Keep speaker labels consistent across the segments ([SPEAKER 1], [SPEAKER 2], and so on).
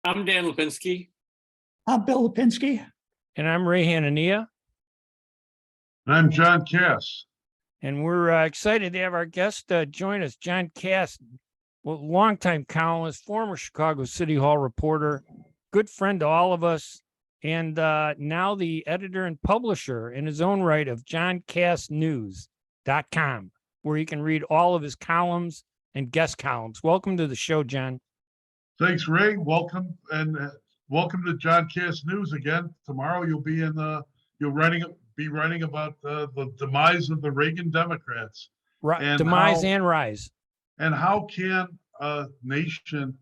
[SPEAKER 1] I'm Dan Lipinski.
[SPEAKER 2] I'm Bill Lipinski.
[SPEAKER 3] And I'm Ray Hanania.
[SPEAKER 4] I'm John Kass.
[SPEAKER 3] And we're excited to have our guest join us, John Kass, longtime columnist, former Chicago City Hall reporter, good friend to all of us, and now the editor and publisher in his own right of johnkassnews.com, where you can read all of his columns and guest columns. Welcome to the show, John.
[SPEAKER 4] Thanks, Ray. Welcome, and welcome to John Kass News again. Tomorrow you'll be be writing about the demise of the Reagan Democrats.
[SPEAKER 3] And demise and rise.
[SPEAKER 4] And how can a nation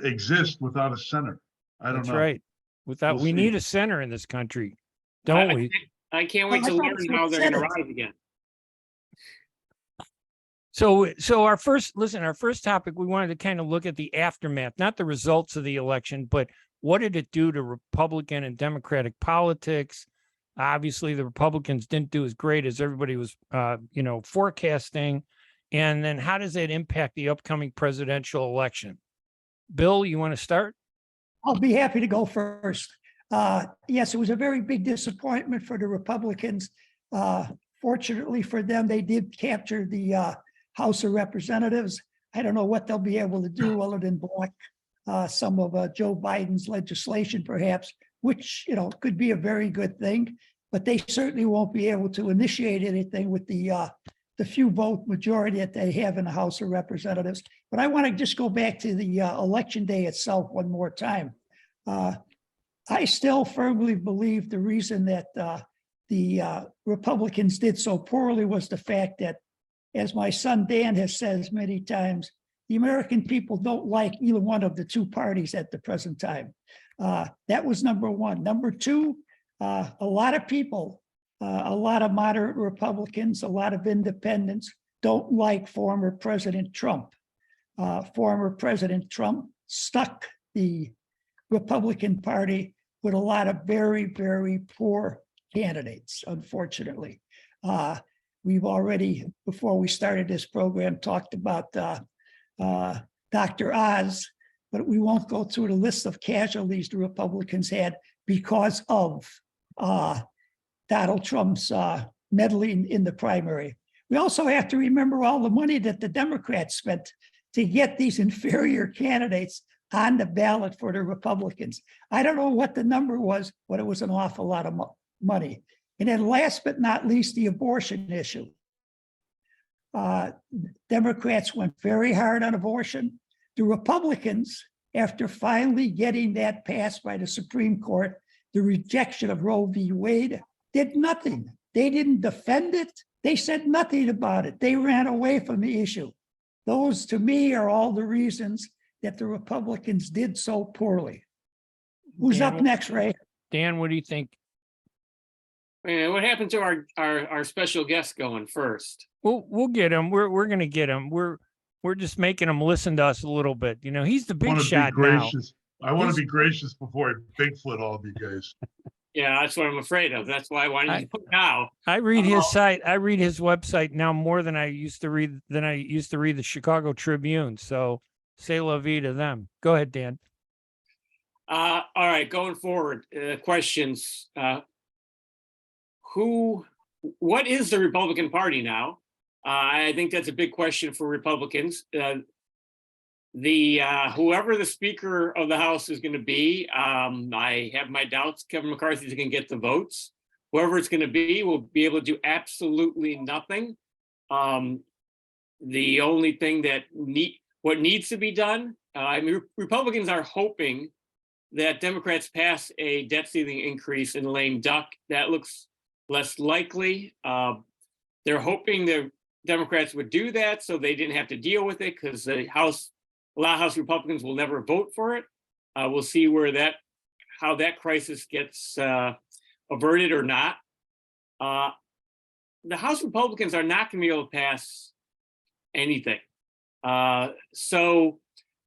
[SPEAKER 4] exist without a center? I don't know.
[SPEAKER 3] That's right. We need a center in this country, don't we?
[SPEAKER 1] I can't wait to learn how they're going to rise again.
[SPEAKER 3] So our first topic, we wanted to kind of look at the aftermath, not the results of the election, but what did it do to Republican and Democratic politics? Obviously, the Republicans didn't do as great as everybody was, forecasting. And then how does that impact the upcoming presidential election? Bill, you want to start?
[SPEAKER 2] I'll be happy to go first. Yes, it was a very big disappointment for the Republicans. Fortunately for them, they did capture the House of Representatives. I don't know what they'll be able to do other than block some of Joe Biden's legislation, perhaps, which could be a very good thing. But they certainly won't be able to initiate anything with the few vote majority that they have in the House of Representatives. But I want to just go back to the election day itself one more time. I still firmly believe the reason that the Republicans did so poorly was the fact that, as my son Dan has said many times, the American people don't like either one of the two parties at the present time. That was number one. Number two, a lot of people, a lot of moderate Republicans, a lot of independents don't like former President Trump. Former President Trump stuck the Republican Party with a lot of very, very poor candidates, unfortunately. We've already, before we started this program, talked about Dr. Oz, but we won't go through the list of casualties the Republicans had because of Donald Trump's meddling in the primary. We also have to remember all the money that the Democrats spent to get these inferior candidates on the ballot for the Republicans. I don't know what the number was, but it was an awful lot of money. And then last but not least, the abortion issue. Democrats went very hard on abortion. The Republicans, after finally getting that passed by the Supreme Court, the rejection of Roe v. Wade, did nothing. They didn't defend it. They said nothing about it. They ran away from the issue. Those, to me, are all the reasons that the Republicans did so poorly. Who's up next, Ray?
[SPEAKER 3] Dan, what do you think?
[SPEAKER 1] What happened to our special guest going first?
[SPEAKER 3] We'll get him. We're going to get him. We're just making him listen to us a little bit. He's the big shot now.
[SPEAKER 4] I want to be gracious before I Bigfoot all of you guys.
[SPEAKER 1] Yeah, that's what I'm afraid of. That's why don't you put now?
[SPEAKER 3] I read his site. I read his website now more than I used to read the Chicago Tribune. So say la vie to them. Go ahead, Dan.
[SPEAKER 1] All right, going forward, questions. What is the Republican Party now? I think that's a big question for Republicans. Whoever the Speaker of the House is going to be, I have my doubts Kevin McCarthy is going to get the votes. Whoever it's going to be will be able to do absolutely nothing. The only thing what needs to be done, Republicans are hoping that Democrats pass a debt ceiling increase in lame duck. That looks less likely. They're hoping the Democrats would do that so they didn't have to deal with it, because a lot of House Republicans will never vote for it. We'll see how that crisis gets averted or not. The House Republicans are not going to be able to pass anything. So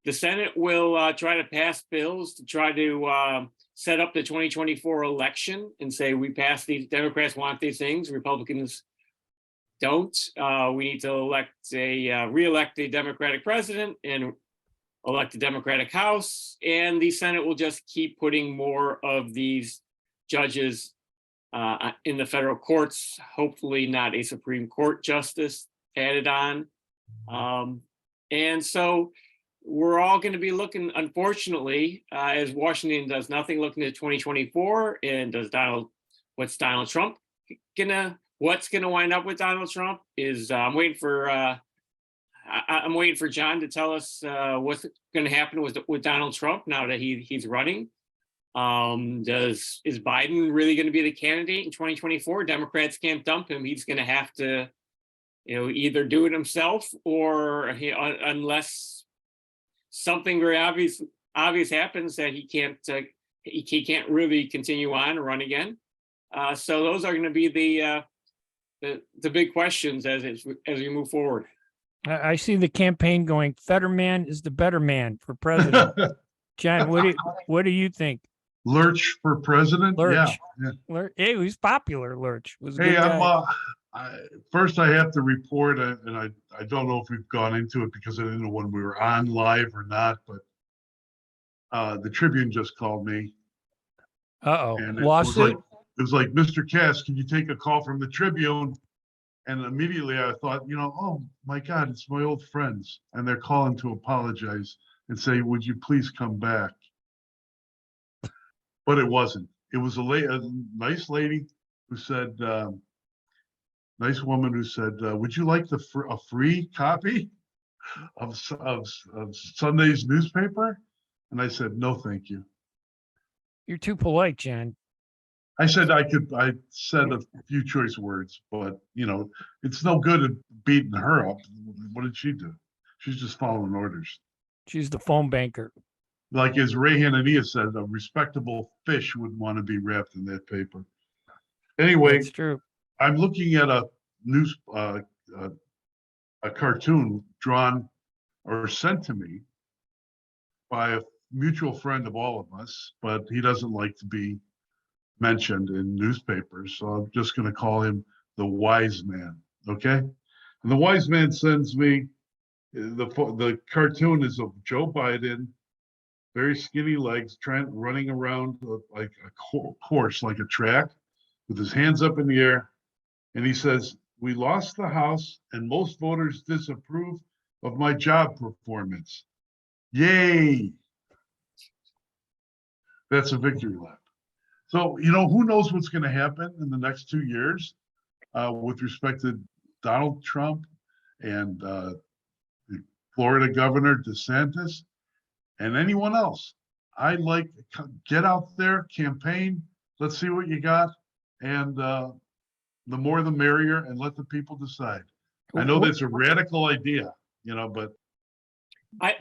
[SPEAKER 1] the Senate will try to pass bills to try to set up the 2024 election and say, we passed these, Democrats want these things, Republicans don't. We need to reelect a Democratic president, and elect a Democratic House, and the Senate will just keep putting more of these judges in the federal courts, hopefully not a Supreme Court justice added on. And so we're all going to be looking, unfortunately, as Washington does nothing, looking at 2024, and what's Donald Trump what's gonna wind up with Donald Trump is I'm waiting for John to tell us what's going to happen with Donald Trump now that he's running. Is Biden really going to be the candidate in 2024? Democrats can't dump him. He's going to have to, either do it himself or unless something very obvious happens that he can't really continue on or run again. So those are going to be the big questions as we move forward.
[SPEAKER 3] I see the campaign going, Fetterman is the better man for president. John, what do you think?
[SPEAKER 4] Lurch for president?
[SPEAKER 3] Lurch.
[SPEAKER 4] Yeah.
[SPEAKER 3] Hey, he's popular, Lurch. Was a
[SPEAKER 4] Hey,
[SPEAKER 3] good guy.
[SPEAKER 4] first I have to report, and I don't know if we've gone into it because I didn't know when we were on live or not, but the Tribune just called me.
[SPEAKER 3] Uh-oh.
[SPEAKER 4] And
[SPEAKER 3] Lawsuit?
[SPEAKER 4] it was like, Mr. Kass, can you take a call from the Tribune? And immediately I thought, oh my God, it's my old friends. And they're calling to apologize and say, would you please come back? But it wasn't. It was a nice lady who said, nice woman who said, would you like a free copy of Sunday's newspaper? And I said, no, thank you.
[SPEAKER 3] You're too polite, John.
[SPEAKER 4] I said I said a few choice words, but it's no good at beating her up. What did she do? She's just following orders.
[SPEAKER 3] She's the phone banker.
[SPEAKER 4] Like as Ray Hanania said, a respectable fish wouldn't want to be wrapped in that paper. Anyway,
[SPEAKER 3] That's true.
[SPEAKER 4] I'm looking at a cartoon drawn or sent to me by a mutual friend of all of us, but he doesn't like to be mentioned in newspapers, so I'm just going to call him the wise man. Okay, and the wise man sends me the cartoon is of Joe Biden, very skinny legs, running around like a course, like a track, with his hands up in the air, and he says, "We lost the House, and most voters disapprove of my job performance. Yay!" That's a victory lap. So, who knows what's going to happen in the next 2 years with respect to Donald Trump and the Florida Governor DeSantis and anyone else. Get out there, campaign. Let's see what you got. And the more the merrier, and let the people decide. I know that's a radical idea, but.
[SPEAKER 1] I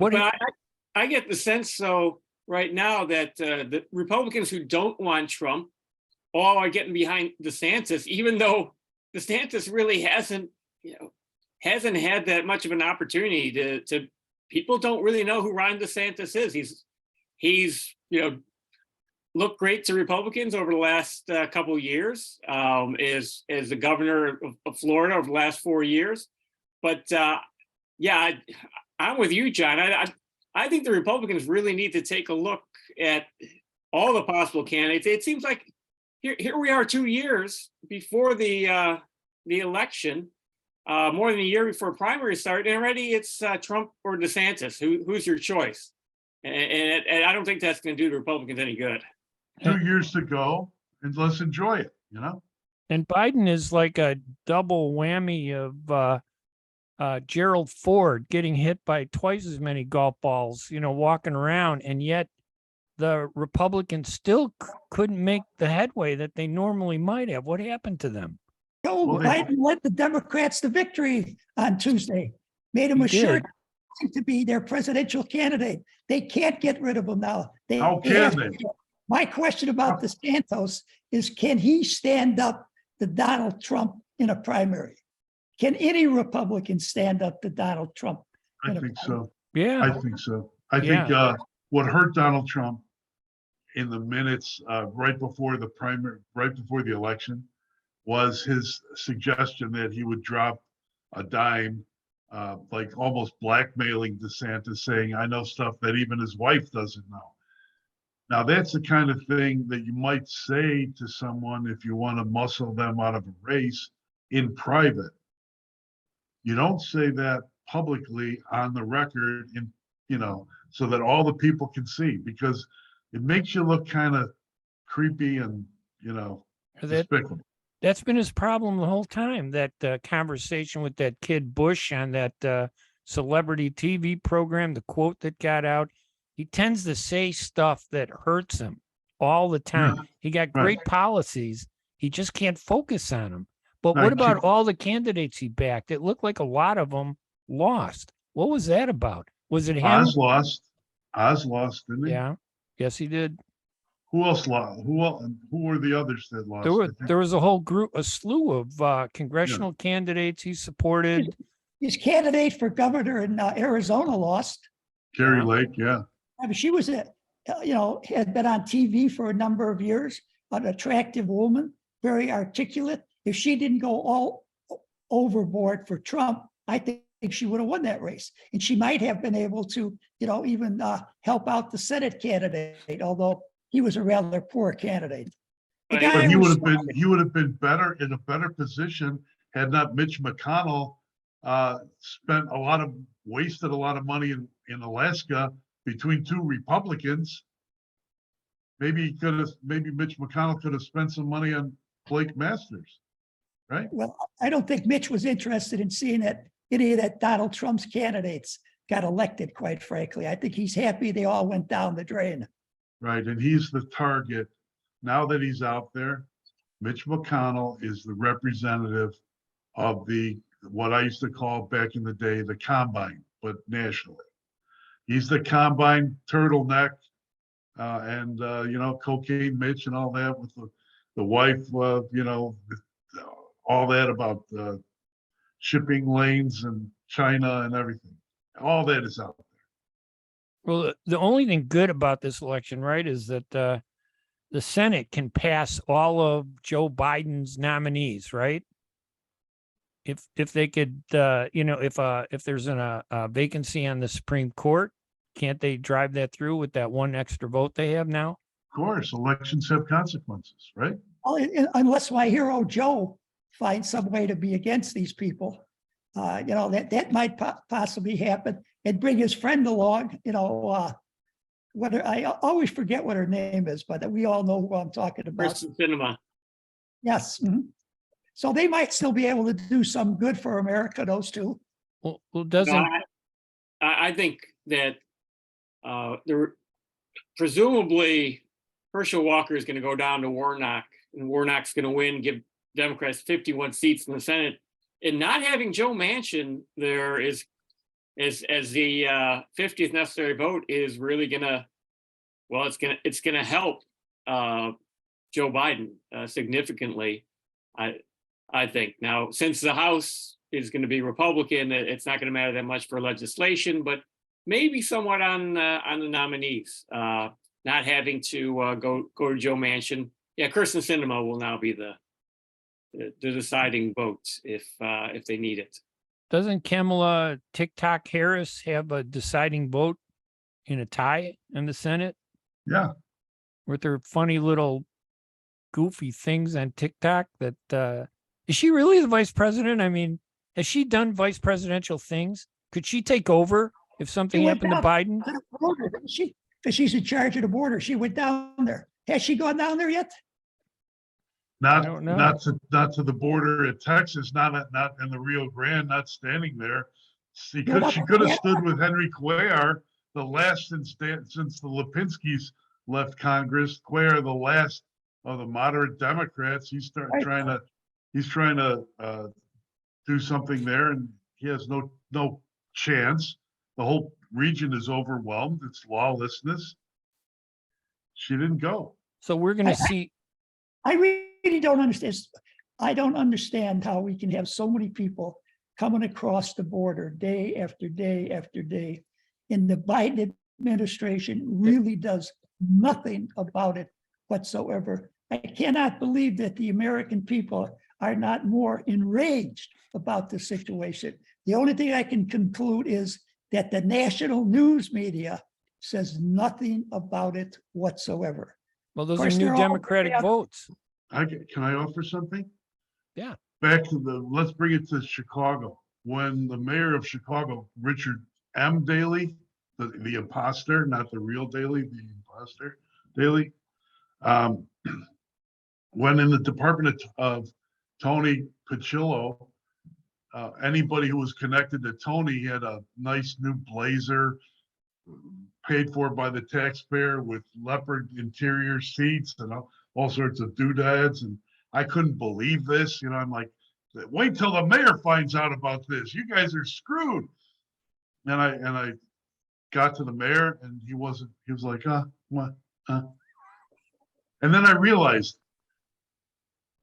[SPEAKER 1] get the sense, right now that the Republicans who don't want Trump all are getting behind DeSantis, even though DeSantis really hasn't had that much of an opportunity to people don't really know who Ron DeSantis is. He's looked great to Republicans over the last couple of years as the governor of Florida over the last 4 years. But I'm with you, John. I think the Republicans really need to take a look at all the possible candidates. It seems like here we are 2 years before the election, more than a year before primary start, and already it's Trump or DeSantis. Who's your choice? And I don't think that's going to do the Republicans any good.
[SPEAKER 4] 2 years to go, and let's enjoy it,
[SPEAKER 3] And Biden is like a double whammy of Gerald Ford getting hit by twice as many golf balls, walking around, and yet the Republicans still couldn't make the headway that they normally might have. What happened to them?
[SPEAKER 2] Biden led the Democrats to victory on Tuesday, made him assured to be their presidential candidate. They can't get rid of him now.
[SPEAKER 4] How can they?
[SPEAKER 2] My question about DeSantis is, can he stand up to Donald Trump in a primary? Can any Republican stand up to Donald Trump?
[SPEAKER 4] I think so.
[SPEAKER 3] Yeah.
[SPEAKER 4] I think so. I think what hurt Donald Trump in the minutes right before the election was his suggestion that he would drop a dime like almost blackmailing DeSantis, saying, I know stuff that even his wife doesn't know. Now, that's the kind of thing that you might say to someone if you want to muscle them out of a race in private. You don't say that publicly on the record, so that all the people can see, because it makes you look kind of creepy and, despicable.
[SPEAKER 3] That's been his problem the whole time. That conversation with that kid Bush on that celebrity TV program, the quote that got out, he tends to say stuff that hurts him all the time.
[SPEAKER 4] Yeah,
[SPEAKER 3] He got
[SPEAKER 4] right.
[SPEAKER 3] great policies. He just can't focus on them. But
[SPEAKER 4] Right,
[SPEAKER 3] what about all the candidates he backed? It looked like a lot of them lost. What was that about? Was it him?
[SPEAKER 4] Oz lost, didn't he?
[SPEAKER 3] Yeah. Yes, he did.
[SPEAKER 4] Who else lost? Who were the others that lost?
[SPEAKER 3] There was a whole group, a slew of congressional candidates he supported.
[SPEAKER 2] His candidate for governor in Arizona lost.
[SPEAKER 4] Carrie Lake, yeah.
[SPEAKER 2] I mean, she was had been on TV for a number of years, an attractive woman, very articulate. If she didn't go all overboard for Trump, I think she would have won that race. And she might have been able to, even help out the Senate candidate, although he was a rather poor candidate. The guy
[SPEAKER 4] But he
[SPEAKER 2] was
[SPEAKER 4] would have been better in a better position had not Mitch McConnell wasted a lot of money in Alaska between two Republicans. Maybe Mitch McConnell could have spent some money on Blake Masters, right?
[SPEAKER 2] Well, I don't think Mitch was interested in seeing that any of that Donald Trump's candidates got elected, quite frankly. I think he's happy they all went down the drain.
[SPEAKER 4] Right, and he's the target. Now that he's out there, Mitch McConnell is the representative of what I used to call back in the day, the combine, but nationally. He's the combine turtleneck and cocaine Mitch and all that with the wife, all that about shipping lanes and China and everything. All that is out there.
[SPEAKER 3] Well, the only thing good about this election, right, is that the Senate can pass all of Joe Biden's nominees, right? If they could, if there's a vacancy on the Supreme Court, can't they drive that through with that one extra vote they have now?
[SPEAKER 4] Of course, elections have consequences, right?
[SPEAKER 2] Well, unless my hero Joe finds some way to be against these people, that might possibly happen, and bring his friend along. I always forget what her name is, but we all know who I'm talking about.
[SPEAKER 1] Kristen Sinema.
[SPEAKER 2] Yes. Mhm. So they might still be able to do some good for America, those two.
[SPEAKER 3] Well, doesn't
[SPEAKER 1] I think that presumably Herschel Walker is going to go down to Warnock, and Warnock's going to win, give Democrats 51 seats in the Senate. And not having Joe Manchin there as the 50th necessary vote is really it's gonna help Joe Biden significantly. I think now, since the House is going to be Republican, it's not going to matter that much for legislation, but maybe somewhat on the nominees. Not having to go to Joe Manchin. Yeah, Kirsten Sinema will now be the deciding vote if they need it.
[SPEAKER 3] Doesn't Kamala TikTok Harris have a deciding vote in a tie in the Senate
[SPEAKER 4] Yeah.
[SPEAKER 3] with her funny little goofy things on TikTok? That is she really the vice president? I mean, has she done vice presidential things? Could she take over if something happened to Biden?
[SPEAKER 2] Because she's in charge of the border. She went down there. Has she gone down there yet?
[SPEAKER 4] Not
[SPEAKER 3] don't know.
[SPEAKER 4] not to the border at Texas, not in the Rio Grande, not standing there. She could have stood with Henry Cuellar, the last since the Lipinskis left Congress. Cuellar, the last of the moderate Democrats. He's trying to do something there, and he has no chance. The whole region is overwhelmed. It's lawlessness. She didn't go.
[SPEAKER 3] So we're going to see.
[SPEAKER 2] I really don't understand. I don't understand how we can have so many people coming across the border day after day after day. And the Biden administration really does nothing about it whatsoever. I cannot believe that the American people are not more enraged about the situation. The only thing I can conclude is that the national news media says nothing about it whatsoever.
[SPEAKER 3] Well, those are
[SPEAKER 2] course,
[SPEAKER 3] new
[SPEAKER 2] they're all-
[SPEAKER 3] Democratic votes.
[SPEAKER 4] Can I offer something?
[SPEAKER 3] Yeah.
[SPEAKER 4] Back to let's bring it to Chicago. When the mayor of Chicago, Richard M. Daley, the imposter, not the real Daley, the imposter Daley, when in the department of Tony Pacillo, anybody who was connected to Tony had a nice new Blazer paid for by the taxpayer with leopard interior seats and all sorts of doodads. And I couldn't believe this. You know, I'm like, wait till the mayor finds out about this. You guys are screwed. And I got to the mayor and he was like, what? And then I realized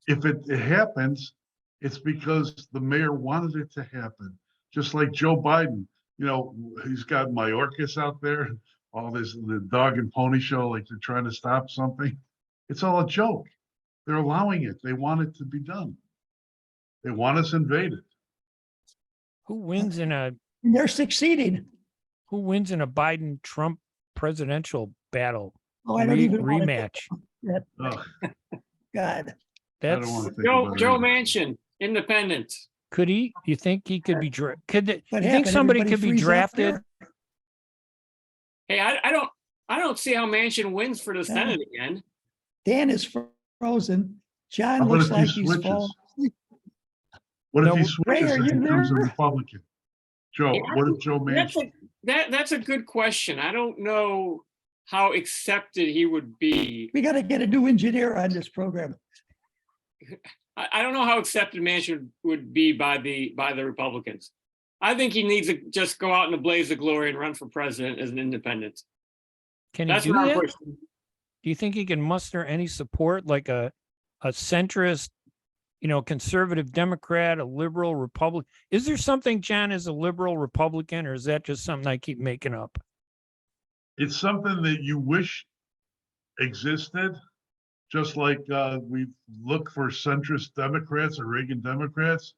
[SPEAKER 4] if it happens, it's because the mayor wanted it to happen. Just like Joe Biden, you know, he's got Mayorkas out there, all this, the dog and pony show, like they're trying to stop something. It's all a joke. They're allowing it. They want it to be done. They want us invaded.
[SPEAKER 3] Who wins in a
[SPEAKER 2] They're succeeding.
[SPEAKER 3] Biden-Trump presidential battle?
[SPEAKER 2] Oh, I don't even want to
[SPEAKER 3] rematch.
[SPEAKER 2] that.
[SPEAKER 4] Ugh,
[SPEAKER 2] God.
[SPEAKER 4] I
[SPEAKER 3] That's
[SPEAKER 4] don't want to think
[SPEAKER 1] Joe,
[SPEAKER 4] about
[SPEAKER 1] Joe
[SPEAKER 4] it.
[SPEAKER 1] Manchin, independent.
[SPEAKER 3] could he? You think he could be could you
[SPEAKER 2] What
[SPEAKER 3] think
[SPEAKER 2] happened?
[SPEAKER 3] somebody
[SPEAKER 2] Everybody
[SPEAKER 3] could be
[SPEAKER 2] freeze up
[SPEAKER 3] drafted?
[SPEAKER 2] there?
[SPEAKER 1] Hey, I don't see how Manchin wins for the Senate again.
[SPEAKER 2] Dan is frozen. John
[SPEAKER 4] How about
[SPEAKER 2] looks
[SPEAKER 4] if he
[SPEAKER 2] like he's
[SPEAKER 4] switches?
[SPEAKER 2] falling.
[SPEAKER 4] What if he
[SPEAKER 3] No,
[SPEAKER 4] switches
[SPEAKER 2] Ray, are
[SPEAKER 4] and
[SPEAKER 2] you
[SPEAKER 4] becomes a
[SPEAKER 2] there?
[SPEAKER 4] Republican? Joe,
[SPEAKER 1] Yeah,
[SPEAKER 4] what if Joe
[SPEAKER 1] That's
[SPEAKER 4] Manchin?
[SPEAKER 1] that's a good question. I don't know how accepted he would be.
[SPEAKER 2] We got to get a new engineer on this program.
[SPEAKER 1] I don't know how accepted Manchin would be by the Republicans. I think he needs to just go out in a blaze of glory and run for president as an independent.
[SPEAKER 3] Can he
[SPEAKER 1] That's
[SPEAKER 3] do
[SPEAKER 1] what I'm
[SPEAKER 3] that?
[SPEAKER 1] pushing.
[SPEAKER 3] Do you think he can muster any support, like a centrist, conservative Democrat, a liberal Republican? Is there something, John, as a liberal Republican, or is that just something I keep making up?
[SPEAKER 4] It's something that you wish existed, just like we look for centrist Democrats or Reagan Democrats.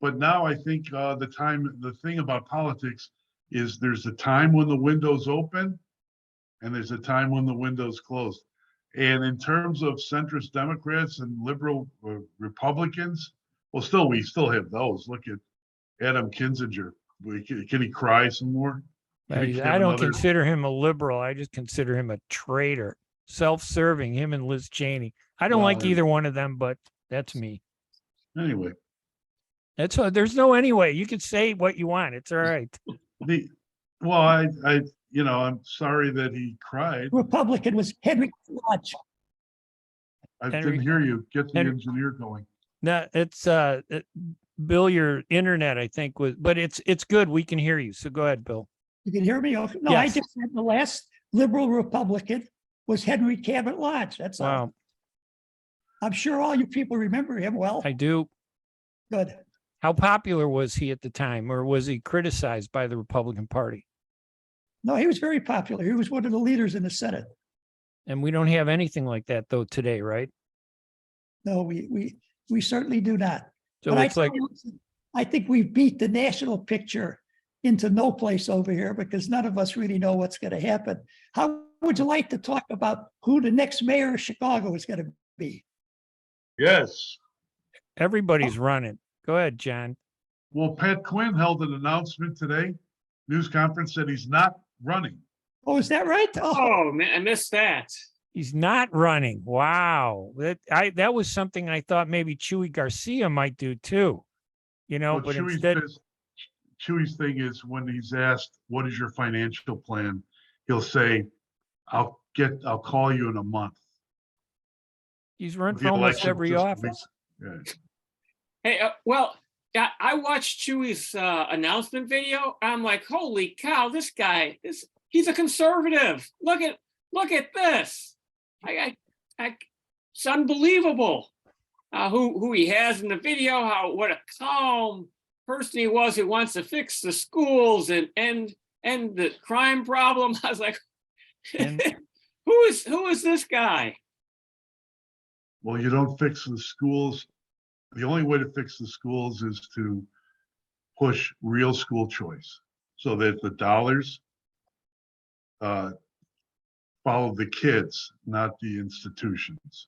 [SPEAKER 4] But now I think the thing about politics is there's a time when the window's open and there's a time when the window's closed. And in terms of centrist Democrats and liberal Republicans, well, we still have those. Look at Adam Kinzinger. Can he cry some more? Can he
[SPEAKER 3] I
[SPEAKER 4] have
[SPEAKER 3] don't
[SPEAKER 4] another-
[SPEAKER 3] consider him a liberal. I just consider him a traitor, self-serving, him and Liz Cheney. I don't like
[SPEAKER 4] Well,
[SPEAKER 3] either one of them, but that's me.
[SPEAKER 4] Anyway,
[SPEAKER 3] There's no anyway. You can say what you want. It's all right.
[SPEAKER 4] I'm sorry that he cried.
[SPEAKER 2] Republican was Henry Lodge.
[SPEAKER 4] I
[SPEAKER 3] Henry-
[SPEAKER 4] didn't hear you. Get the
[SPEAKER 3] Henry-
[SPEAKER 4] engineer going.
[SPEAKER 3] No, it's Bill, your internet, I think, but it's good. We can hear you. So go ahead, Bill.
[SPEAKER 2] You can hear me? Okay. No, I
[SPEAKER 3] Yes.
[SPEAKER 2] just said the last liberal Republican was Henry Cabot Lodge. That's all.
[SPEAKER 3] Wow,
[SPEAKER 2] I'm sure all you people remember him well.
[SPEAKER 3] I do.
[SPEAKER 2] Good.
[SPEAKER 3] How popular was he at the time, or was he criticized by the Republican Party?
[SPEAKER 2] No, he was very popular. He was one of the leaders in the Senate.
[SPEAKER 3] And we don't have anything like that though today, right?
[SPEAKER 2] No, we certainly do not.
[SPEAKER 3] So
[SPEAKER 2] But
[SPEAKER 3] it's like,
[SPEAKER 2] I think we've beat the national picture into no place over here because none of us really know what's going to happen. How would you like to talk about who the next mayor of Chicago is going to be?
[SPEAKER 4] Yes.
[SPEAKER 3] everybody's running. Go ahead, John.
[SPEAKER 4] Well, Pat Quinn held an announcement today, news conference, that he's not running.
[SPEAKER 2] Oh, is that right? Oh,
[SPEAKER 1] Oh man, I missed that.
[SPEAKER 3] He's not running. Wow. That was something I thought maybe Chewy Garcia might do too.
[SPEAKER 4] Well,
[SPEAKER 3] But
[SPEAKER 4] Chewy's
[SPEAKER 3] instead,
[SPEAKER 4] Chewy's thing is when he's asked, what is your financial plan? He'll say, I'll call you in a month.
[SPEAKER 3] he's run
[SPEAKER 4] The
[SPEAKER 3] for almost
[SPEAKER 4] election
[SPEAKER 3] every
[SPEAKER 4] just
[SPEAKER 3] office.
[SPEAKER 4] Yeah.
[SPEAKER 1] Hey, yeah, I watched Chewy's announcement video. I'm like, holy cow, this guy he's a conservative. Look at this. It's unbelievable who he has in the video. What a calm person he was who wants to fix the schools and end the crime problem. I was like,
[SPEAKER 3] And-
[SPEAKER 1] who is this guy?
[SPEAKER 4] Well, you don't fix the schools. The only way to fix the schools is to push real school choice so that the dollars follow the kids, not the institutions.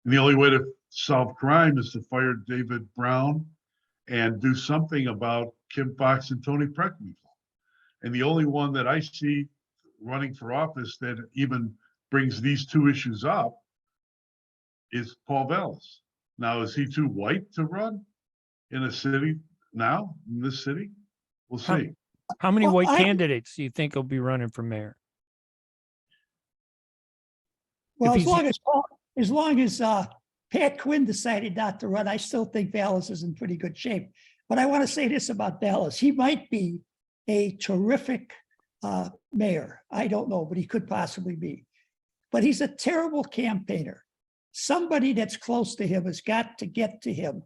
[SPEAKER 4] And the only way to solve crime is to fire David Brown and do something about Kim Foxx and Tony Preckwinkle. And the only one that I see running for office that even brings these two issues up is Paul Vallis. Now, is he too white to run in a city now, in this city? We'll see.
[SPEAKER 3] How many
[SPEAKER 2] Well,
[SPEAKER 3] white candidates do you think will be running for mayor?
[SPEAKER 2] Well,
[SPEAKER 3] If
[SPEAKER 2] as
[SPEAKER 3] he's-
[SPEAKER 2] long as Pat Quinn decided not to run, I still think Vallis is in pretty good shape. But I want to say this about Vallis. He might be a terrific mayor. I don't know, but he could possibly be. But he's a terrible campaigner. Somebody that's close to him has got to get to him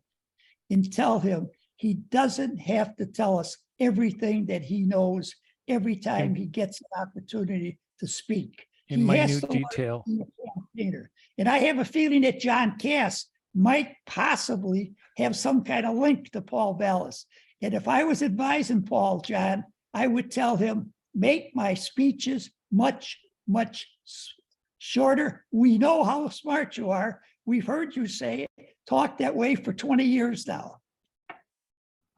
[SPEAKER 2] and tell him he doesn't have to tell us everything that he knows every time he gets an opportunity to speak.
[SPEAKER 3] In
[SPEAKER 2] He has
[SPEAKER 3] minute
[SPEAKER 2] to learn
[SPEAKER 3] detail.
[SPEAKER 2] to be a campaigner. And I have a feeling that John Kass might possibly have some kind of link to Paul Vallis. And if I was advising Paul, John, I would tell him, make my speeches much, much shorter. We know how smart you are. We've heard you say it, talk that way for 20 years now.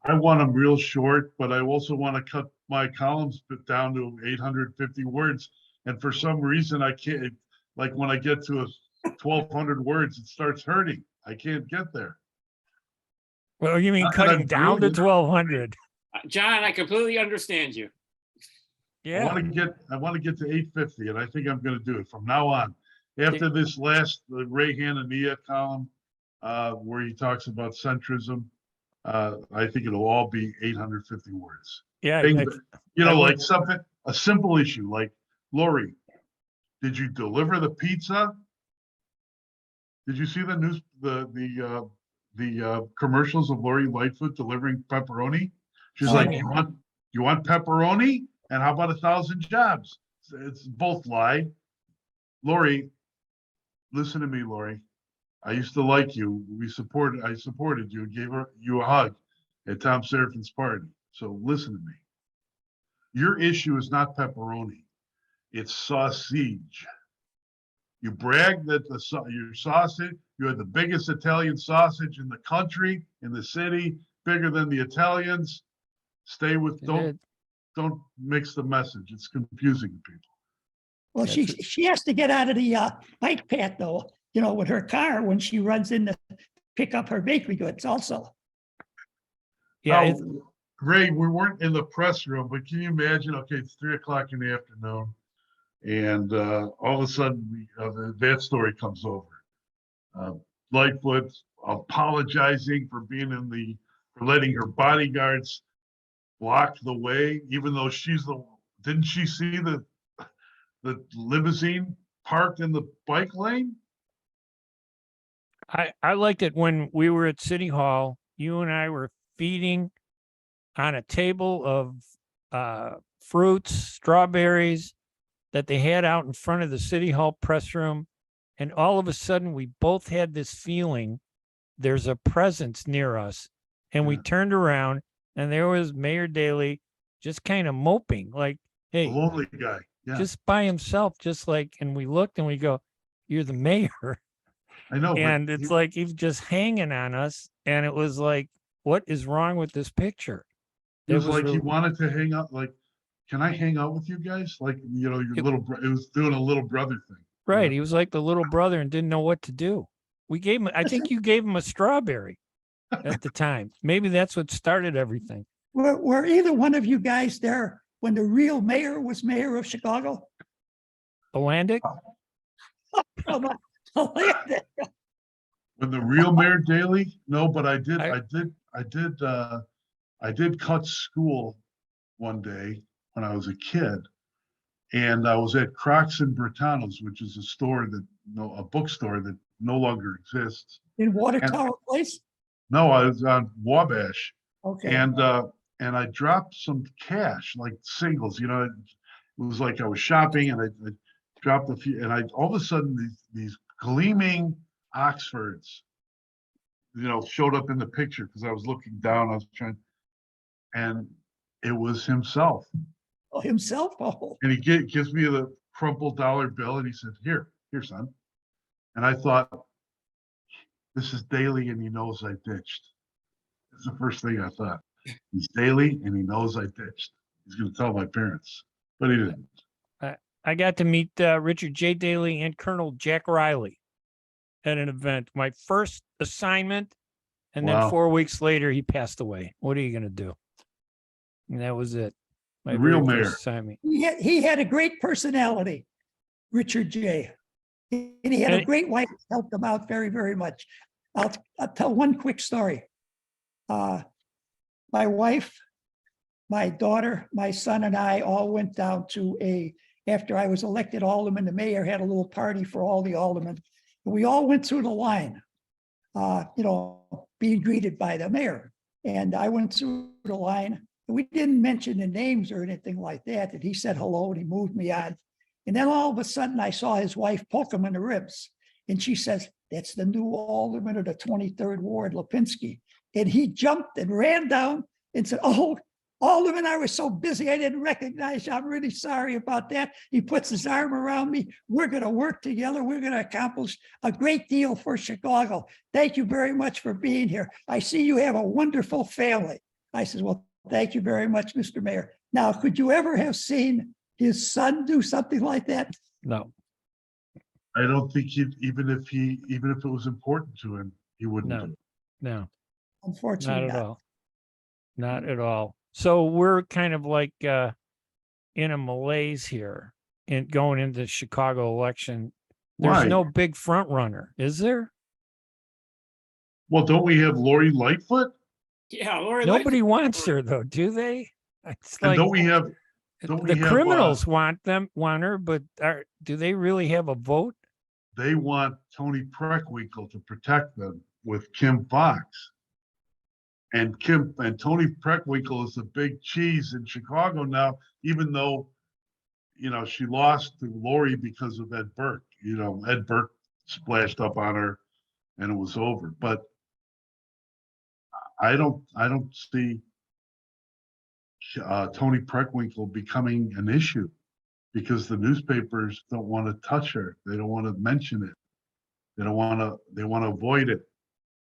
[SPEAKER 4] I want them real short, but I also want to cut my columns down to 850 words. And for some reason, I can't, like when I get to 1,200 words, it starts hurting. I can't get there.
[SPEAKER 3] Well, you mean
[SPEAKER 4] Not that
[SPEAKER 3] cutting
[SPEAKER 4] I'm
[SPEAKER 3] down to
[SPEAKER 4] brilliant.
[SPEAKER 3] 1,200?
[SPEAKER 1] John, I completely understand you.
[SPEAKER 3] Yeah.
[SPEAKER 4] I want to get to 850, and I think I'm going to do it from now on. After this last Ray Hanania column, where he talks about centrism, I think it'll all be 850 words.
[SPEAKER 3] Yeah.
[SPEAKER 4] Like something, a simple issue, like, Lori, did you deliver the pizza? Did you see the news, the commercials of Lori Lightfoot delivering pepperoni? She's
[SPEAKER 3] Oh,
[SPEAKER 4] like,
[SPEAKER 3] yeah.
[SPEAKER 4] you want pepperoni? And how about 1,000 jobs? It's both lie. Lori, listen to me, Lori. I used to like you. I supported you and gave you a hug at Tom Serafin's party. So listen to me. Your issue is not pepperoni. It's sausage. You brag that your sausage, you had the biggest Italian sausage in the country, in the city, bigger than the Italians. Stay with, don't mix the message. It's confusing to people.
[SPEAKER 2] Well, she has to get out of the bike path though, with her car when she runs in to pick up her bakery goods also.
[SPEAKER 3] Yeah.
[SPEAKER 4] Now, Ray, we weren't in the press room, but can you imagine? Okay, it's 3:00 in the afternoon, and all of a sudden, that story comes over. Lightfoot apologizing for for letting her bodyguards block the way, even though didn't she see the limousine parked in the bike lane?
[SPEAKER 3] I liked it when we were at City Hall, you and I were feeding on a table of fruits, strawberries that they had out in front of the City Hall press room. And all of a sudden, we both had this feeling there's a presence near us. And we turned around and there was Mayor Daley just kind of moping, like, hey,
[SPEAKER 4] A lonely guy. Yeah,
[SPEAKER 3] just by himself, and we looked and we go, you're the mayor.
[SPEAKER 4] I know.
[SPEAKER 3] And it's like he's just hanging on us. And it was like, what is wrong with this picture?
[SPEAKER 4] It was like he wanted to hang out. Like, can I hang out with you guys? Like, your little. It was doing a little brother thing.
[SPEAKER 3] Right. He was like the little brother and didn't know what to do. We gave him. I think you gave him a strawberry at the time. Maybe that's what started everything.
[SPEAKER 2] Were either one of you guys there when the real mayor was mayor of Chicago?
[SPEAKER 3] Olandic?
[SPEAKER 4] When the real Mayor Daley? No, but I did cut school one day when I was a kid, and I was at Crocs and Britannia's, which is a bookstore that no longer exists.
[SPEAKER 2] In Water Tower Place?
[SPEAKER 4] No, I was on Wabash,
[SPEAKER 2] Okay.
[SPEAKER 4] and I dropped some cash, like singles. It was like I was shopping, and I dropped a few, and all of a sudden these gleaming Oxfords, showed up in the picture because I was looking down. I was trying, and it was himself.
[SPEAKER 2] Oh, himself. Oh,
[SPEAKER 4] And he gives me the crumpled dollar bill and he said, here, son. And I thought, this is Daley and he knows I ditched. That's the first thing I thought. He's Daley and he knows I ditched. He's going to tell my parents, but he didn't.
[SPEAKER 3] I got to meet Richard J. Daley and Colonel Jack Riley at an event. My first assignment, and then
[SPEAKER 4] Wow.
[SPEAKER 3] 4 weeks later, he passed away. What are you going to do? And that was it. My
[SPEAKER 4] The real
[SPEAKER 3] very
[SPEAKER 4] mayor.
[SPEAKER 3] first assignment.
[SPEAKER 2] he had a great personality, Richard J. And he had a
[SPEAKER 3] And-
[SPEAKER 2] great wife that helped him out very, very much. I'll tell one quick story. My wife, my daughter, my son, and I all went down to after I was elected alderman, the mayor had a little party for all the aldermen. And we all went through the line, being greeted by the mayor. And I went through the line. We didn't mention the names or anything like that. And he said hello and he moved me on. And then all of a sudden I saw his wife poke him in the ribs. And she says, that's the new alderman of the 23rd Ward, Lipinski. And he jumped and ran down and said, oh, Alderman, I was so busy, I didn't recognize you. I'm really sorry about that. He puts his arm around me. We're going to work together. We're going to accomplish a great deal for Chicago. Thank you very much for being here. I see you have a wonderful family. I said, well, thank you very much, Mr. Mayor. Now, could you ever have seen his son do something like that?
[SPEAKER 3] No,
[SPEAKER 4] I don't think even if it was important to him, he wouldn't
[SPEAKER 3] No.
[SPEAKER 4] do it.
[SPEAKER 3] no, not
[SPEAKER 2] Unfortunately,
[SPEAKER 3] at
[SPEAKER 2] not.
[SPEAKER 3] all. Not at all. So we're kind of like in a malaise here in going into the Chicago election. There's
[SPEAKER 4] Why?
[SPEAKER 3] no big front runner, is there?
[SPEAKER 4] Well, don't we have Lori Lightfoot?
[SPEAKER 1] Yeah, Lori
[SPEAKER 3] Nobody
[SPEAKER 1] Lightfoot-
[SPEAKER 3] wants her though, do they? It's
[SPEAKER 4] And
[SPEAKER 3] like
[SPEAKER 4] don't we have
[SPEAKER 3] the criminals want her, but do they really have a vote?
[SPEAKER 4] they want Tony Preckwinkle to protect them with Kim Fox. And Tony Preckwinkle is a big cheese in Chicago now, even though, she lost to Lori because of Ed Burke. Ed Burke splashed up on her and it was over. But I don't see Tony Preckwinkle becoming an issue because the newspapers don't want to touch her. They don't want to mention it. They want to avoid it.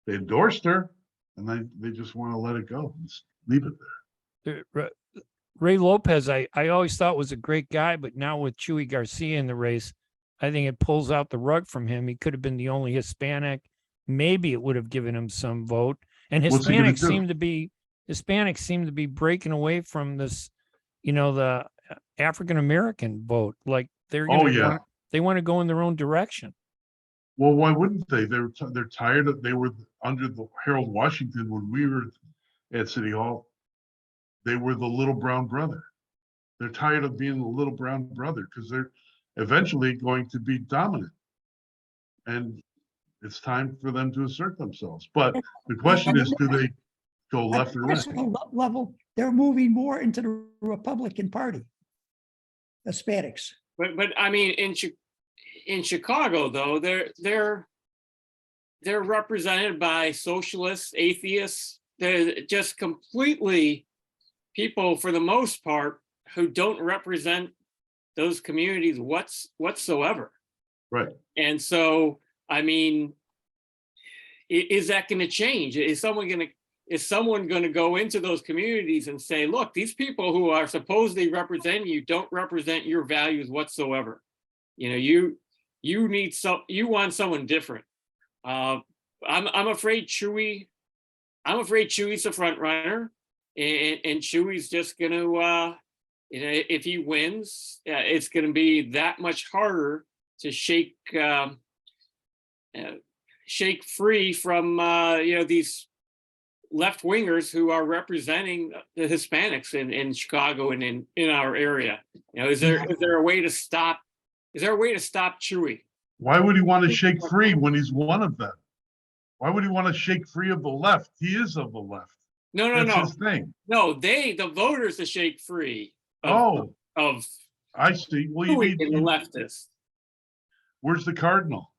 [SPEAKER 4] They endorsed her and they just want to let it go. Just leave it there.
[SPEAKER 3] Ray Lopez, I always thought was a great guy, but now with Chuy Garcia in the race, I think it pulls out the rug from him. He could have been the only Hispanic. Maybe it would have given him some vote. And
[SPEAKER 4] What's he gonna
[SPEAKER 3] Hispanics
[SPEAKER 4] do?
[SPEAKER 3] seem to be breaking away from this, the African American vote. Like they're they want to go in their own direction.
[SPEAKER 4] Well, why wouldn't they? They're tired of. They were under the Harold Washington when we were at City Hall. They were the little brown brother. They're tired of being the little brown brother because they're eventually going to be dominant, and it's time for them to assert themselves. But the question is, do they go left or right?
[SPEAKER 2] National level, they're moving more into the Republican Party. Hispanics.
[SPEAKER 1] But I mean, in Chicago though, they're represented by socialists, atheists. They're just completely people for the most part who don't represent those communities whatsoever.
[SPEAKER 4] Right.
[SPEAKER 1] And so, I mean, is that going to change? Is someone going to go into those communities and say, look, these people who are supposedly representing you don't represent your values whatsoever. You want someone different. I'm afraid Chuy. I'm afraid Chuy's the front runner, and Chuy's just going to, if he wins, it's going to be that much harder to shake free from these left wingers who are representing the Hispanics in Chicago and in our area. Is there a way to stop? Is there a way to stop Chuy?
[SPEAKER 4] Why would he want to shake free when he's one of them? Why would he want to shake free of the left? He is of the left.
[SPEAKER 1] No.
[SPEAKER 4] That's his thing.
[SPEAKER 1] No, the voters to shake free.
[SPEAKER 4] Of I see. Well, you
[SPEAKER 1] Chuy
[SPEAKER 4] need
[SPEAKER 1] and the leftists.
[SPEAKER 4] Where's the cardinal?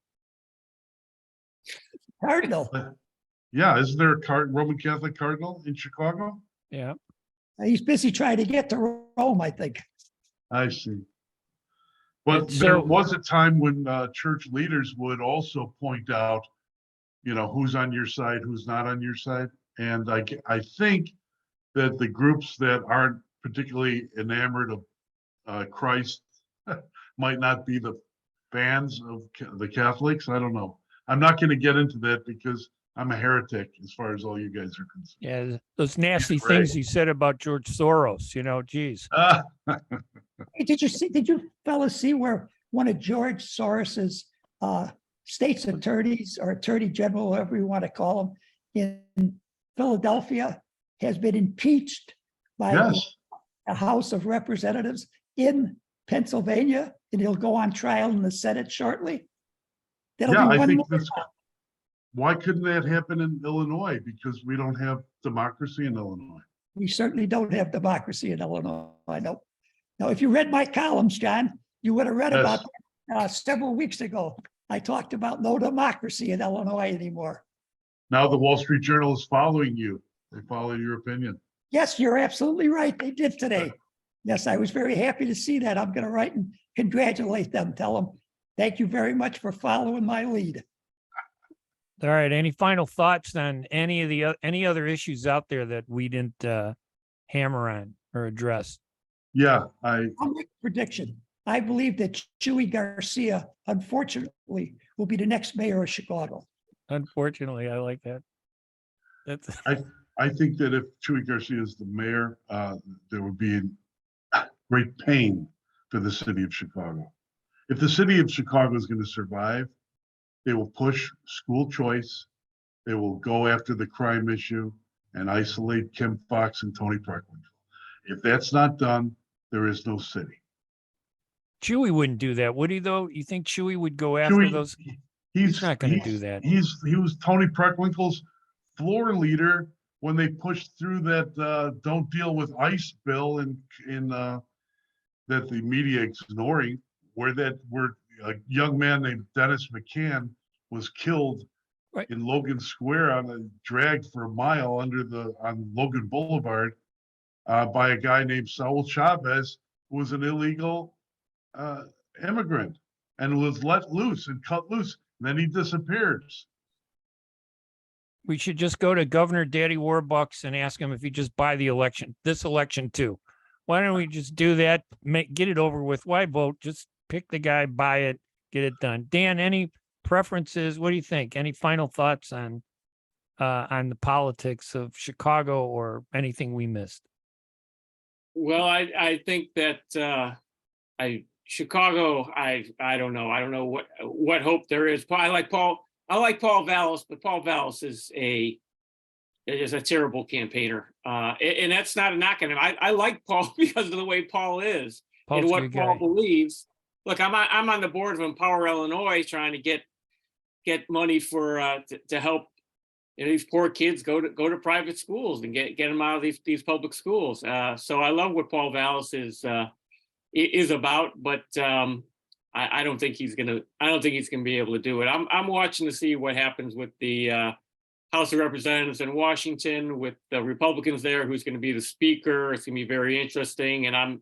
[SPEAKER 2] Cardinal.
[SPEAKER 4] Yeah, isn't there a Roman Catholic cardinal in Chicago?
[SPEAKER 3] Yeah.
[SPEAKER 2] He's busy trying to get to Rome, I think.
[SPEAKER 4] I see. But
[SPEAKER 3] And
[SPEAKER 4] there
[SPEAKER 3] so-
[SPEAKER 4] was a time when church leaders would also point out, who's on your side, who's not on your side. And I think that the groups that aren't particularly enamored of Christ might not be the fans of the Catholics. I don't know. I'm not going to get into that because I'm a heretic as far as all you guys are concerned.
[SPEAKER 3] Yeah, those nasty
[SPEAKER 4] Right.
[SPEAKER 3] things you said about George Soros, geez.
[SPEAKER 2] Hey, did you fellas see where one of George Soros's state's attorneys or attorney general, whatever you want to call him, in Philadelphia has been impeached by
[SPEAKER 4] Yes.
[SPEAKER 2] the House of Representatives in Pennsylvania, and he'll go on trial in the Senate shortly? That'll
[SPEAKER 4] Yeah,
[SPEAKER 2] be
[SPEAKER 4] I
[SPEAKER 2] one
[SPEAKER 4] think
[SPEAKER 2] more.
[SPEAKER 4] that's, why couldn't that happen in Illinois? Because we don't have democracy in Illinois.
[SPEAKER 2] We certainly don't have democracy in Illinois. No. Now, if you read my columns, John, you would have read
[SPEAKER 4] Yes.
[SPEAKER 2] about several weeks ago. I talked about no democracy in Illinois anymore.
[SPEAKER 4] Now the Wall Street Journal is following you. They follow your opinion.
[SPEAKER 2] Yes, you're absolutely right. They did today. Yes, I was very happy to see that. I'm going to write and congratulate them. Tell them, thank you very much for following my lead.
[SPEAKER 3] All right. Any final thoughts on any other issues out there that we didn't hammer on or address?
[SPEAKER 4] Yeah,
[SPEAKER 2] I'll make a prediction. I believe that Chuy Garcia, unfortunately, will be the next mayor of Chicago.
[SPEAKER 3] Unfortunately, I like that. That's
[SPEAKER 4] I think that if Chuy Garcia is the mayor, there would be great pain for the city of Chicago. If the city of Chicago is going to survive, they will push school choice. They will go after the crime issue and isolate Kim Foxx and Tony Preckwinkle. If that's not done, there is no city.
[SPEAKER 3] Chewy wouldn't do that, would he? Though you think Chewy would go after those? He's not gonna do that.
[SPEAKER 4] He was Tony Preckwinkle's floor leader when they pushed through that don't deal with ICE bill in that the media ignoring, where a young man named Dennis McCann was killed
[SPEAKER 3] Right.
[SPEAKER 4] in Logan Square dragged for a mile on Logan Boulevard by a guy named Saul Chavez, who was an illegal immigrant and was let loose and cut loose. And then he disappears.
[SPEAKER 3] We should just go to Governor Daddy Warbucks and ask him if he just buy the election, this election too. Why don't we just do that? Get it over with. Why vote? Just pick the guy, buy it, get it done. Dan, any preferences? What do you think? Any final thoughts on the politics of Chicago or anything we missed?
[SPEAKER 1] Well, I think that Chicago, I don't know. I don't know what hope there is. I like Paul Vallis, but Paul Vallis is a terrible campaigner. And that's not a knock on him. I like Paul because of the way Paul is
[SPEAKER 3] Paul's
[SPEAKER 1] and
[SPEAKER 3] a
[SPEAKER 1] what
[SPEAKER 3] good
[SPEAKER 1] Paul
[SPEAKER 3] guy.
[SPEAKER 1] believes. Look, I'm on the board of Empower Illinois, trying to get money for to help these poor kids go to private schools and get them out of these public schools. So I love what Paul Vallis is about, but I don't think he's gonna be able to do it. I'm watching to see what happens with the House of Representatives in Washington with the Republicans there. Who's going to be the speaker? It's going to be very interesting, and I'm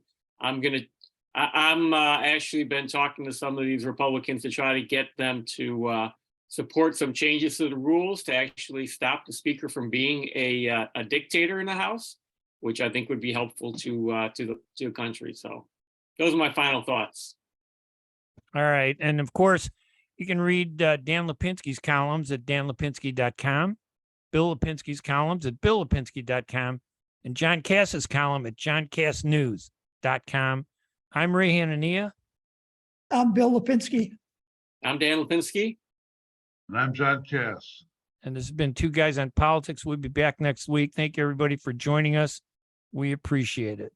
[SPEAKER 1] actually been talking to some of these Republicans to try to get them to support some changes to the rules to actually stop the speaker from being a dictator in the House, which I think would be helpful to the country. So those are my final thoughts.
[SPEAKER 3] All right. And of course, you can read Dan Lipinski's columns at danlipinski.com, Bill Lipinski's columns at billlipinski.com, and John Kass's column at johnkassnews.com. I'm Ray Hanania.
[SPEAKER 2] I'm Bill Lipinski.
[SPEAKER 1] I'm Dan Lipinski.
[SPEAKER 4] And I'm John Kass.
[SPEAKER 3] And this has been Two Guys on Politics. We'll be back next week. Thank you, everybody, for joining us. We appreciate it.